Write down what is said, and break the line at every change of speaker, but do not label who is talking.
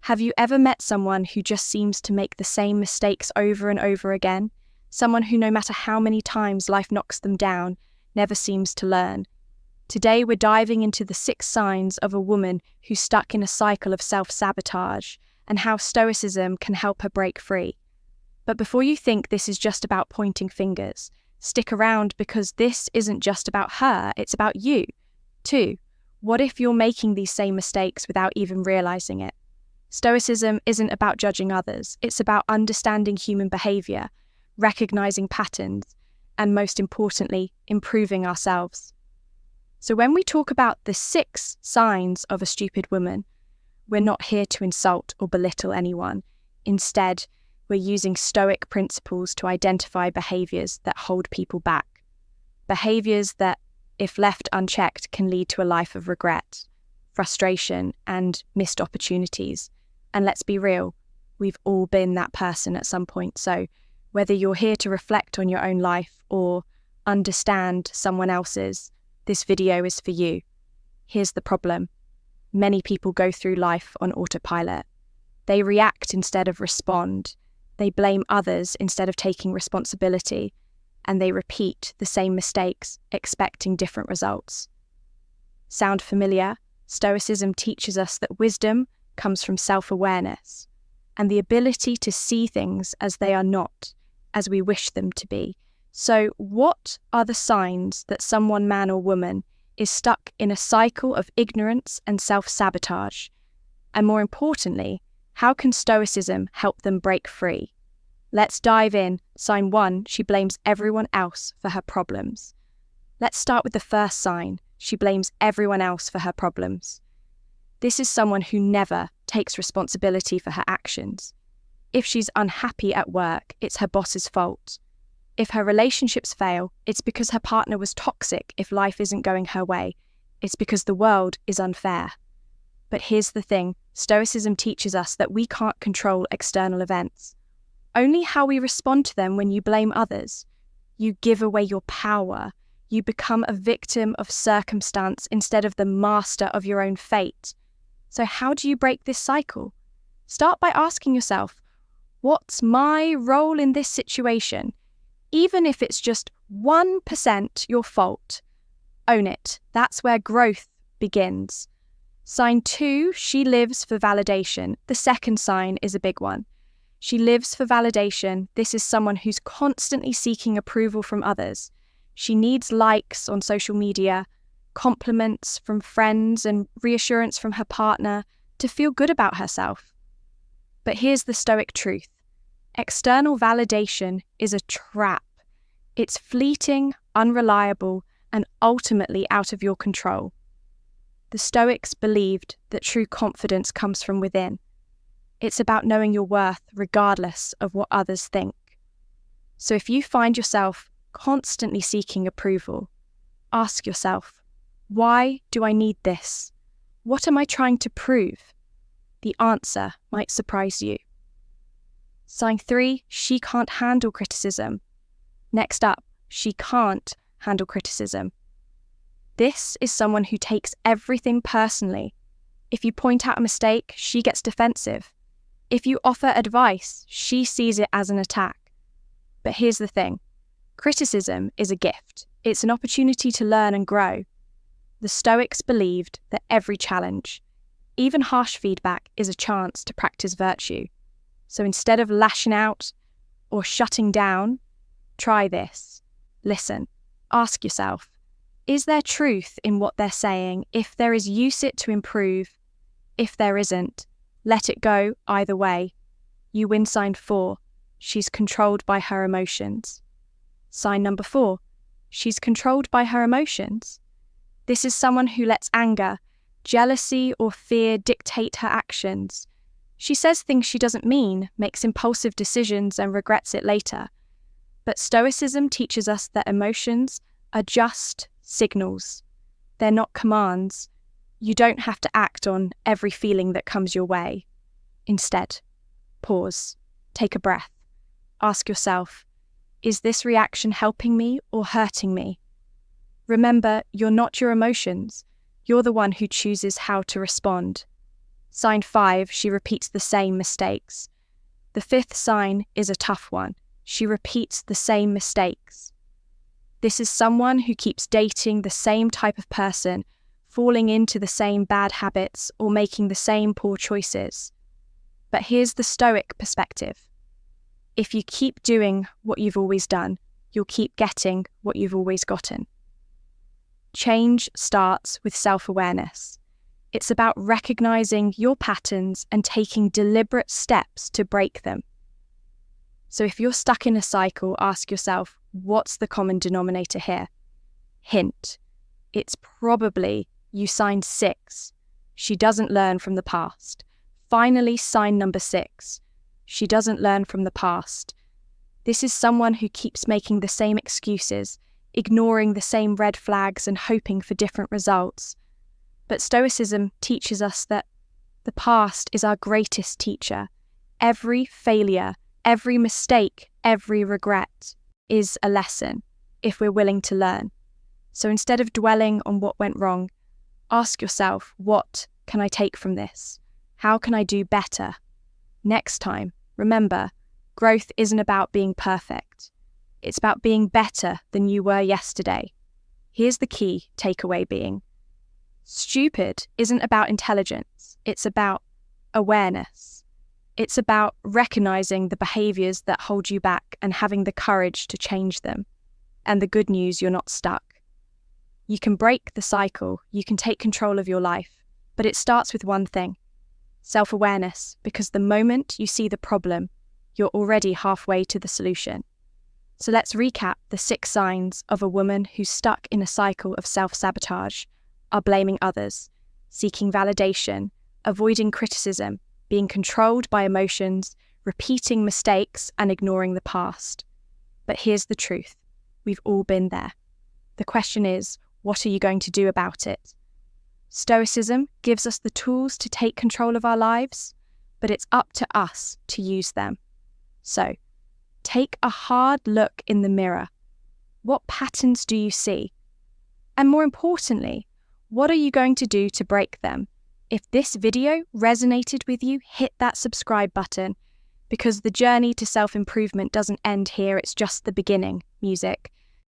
Have you ever met someone who just seems to make the same mistakes over and over again? Someone who, no matter how many times life knocks them down, never seems to learn. Today we're diving into the 6 signs of a woman who's stuck in a cycle of self-sabotage and how Stoicism can help her break free. But before you think this is just about pointing fingers, stick around because this isn't just about her, it's about you, too. What if you're making these same mistakes without even realizing it? Stoicism isn't about judging others, it's about understanding human behavior, recognizing patterns, and most importantly, improving ourselves. So when we talk about the 6 signs of a stupid woman, we're not here to insult or belittle anyone. Instead, we're using Stoic principles to identify behaviors that hold people back. Behaviors that, if left unchecked, can lead to a life of regret, frustration, and missed opportunities. And let's be real, we've all been that person at some point. So whether you're here to reflect on your own life or understand someone else's, this video is for you. Here's the problem. Many people go through life on autopilot. They react instead of respond. They blame others instead of taking responsibility. And they repeat the same mistakes, expecting different results. Sound familiar? Stoicism teaches us that wisdom comes from self-awareness and the ability to see things as they are not, as we wish them to be. So what are the signs that someone, man or woman, is stuck in a cycle of ignorance and self-sabotage? And more importantly, how can Stoicism help them break free? Let's dive in. Sign 1, she blames everyone else for her problems. Let's start with the first sign. She blames everyone else for her problems. This is someone who never takes responsibility for her actions. If she's unhappy at work, it's her boss's fault. If her relationships fail, it's because her partner was toxic. If life isn't going her way, it's because the world is unfair. But here's the thing, Stoicism teaches us that we can't control external events. Only how we respond to them. When you blame others, you give away your power. You become a victim of circumstance instead of the master of your own fate. So how do you break this cycle? Start by asking yourself, what's my role in this situation? Even if it's just 1% your fault, own it. That's where growth begins. Sign 2, she lives for validation. The second sign is a big one. She lives for validation. This is someone who's constantly seeking approval from others. She needs likes on social media, compliments from friends, and reassurance from her partner to feel good about herself. But here's the Stoic truth. External validation is a trap. It's fleeting, unreliable, and ultimately out of your control. The Stoics believed that true confidence comes from within. It's about knowing your worth regardless of what others think. So if you find yourself constantly seeking approval, ask yourself, why do I need this? What am I trying to prove? The answer might surprise you. Sign 3, she can't handle criticism. Next up, she can't handle criticism. This is someone who takes everything personally. If you point out a mistake, she gets defensive. If you offer advice, she sees it as an attack. But here's the thing. Criticism is a gift. It's an opportunity to learn and grow. The Stoics believed that every challenge, even harsh feedback, is a chance to practice virtue. So instead of lashing out or shutting down, try this. Listen. Ask yourself, is there truth in what they're saying? If there is, use it to improve. If there isn't, let it go either way. You win sign 4. She's controlled by her emotions. Sign number 4. She's controlled by her emotions. This is someone who lets anger, jealousy, or fear dictate her actions. She says things she doesn't mean, makes impulsive decisions, and regrets it later. But Stoicism teaches us that emotions are just signals. They're not commands. You don't have to act on every feeling that comes your way. Instead, pause, take a breath, ask yourself, is this reaction helping me or hurting me? Remember, you're not your emotions. You're the one who chooses how to respond. Sign 5, she repeats the same mistakes. The 5th sign is a tough one. She repeats the same mistakes. This is someone who keeps dating the same type of person, falling into the same bad habits, or making the same poor choices. But here's the Stoic perspective. If you keep doing what you've always done, you'll keep getting what you've always gotten. Change starts with self-awareness. It's about recognizing your patterns and taking deliberate steps to break them. So if you're stuck in a cycle, ask yourself, what's the common denominator here? Hint, it's probably you signed 6. She doesn't learn from the past. Finally, sign number 6. She doesn't learn from the past. This is someone who keeps making the same excuses, ignoring the same red flags and hoping for different results. But Stoicism teaches us that the past is our greatest teacher. Every failure, every mistake, every regret is a lesson if we're willing to learn. So instead of dwelling on what went wrong, ask yourself, what can I take from this? How can I do better? Next time, remember, growth isn't about being perfect. It's about being better than you were yesterday. Here's the key takeaway being, stupid isn't about intelligence, it's about awareness. It's about recognizing the behaviors that hold you back and having the courage to change them. And the good news, you're not stuck. You can break the cycle, you can take control of your life, but it starts with one thing, self-awareness, because the moment you see the problem, you're already halfway to the solution. So let's recap the 6 signs of a woman who's stuck in a cycle of self-sabotage, are blaming others, seeking validation, avoiding criticism, being controlled by emotions, repeating mistakes, and ignoring the past. But here's the truth. We've all been there. The question is, what are you going to do about it? Stoicism gives us the tools to take control of our lives, but it's up to us to use them. So, take a hard look in the mirror. What patterns do you see? And more importantly, what are you going to do to break them? If this video resonated with you, hit that subscribe button, because the journey to self-improvement doesn't end here, it's just the beginning, music.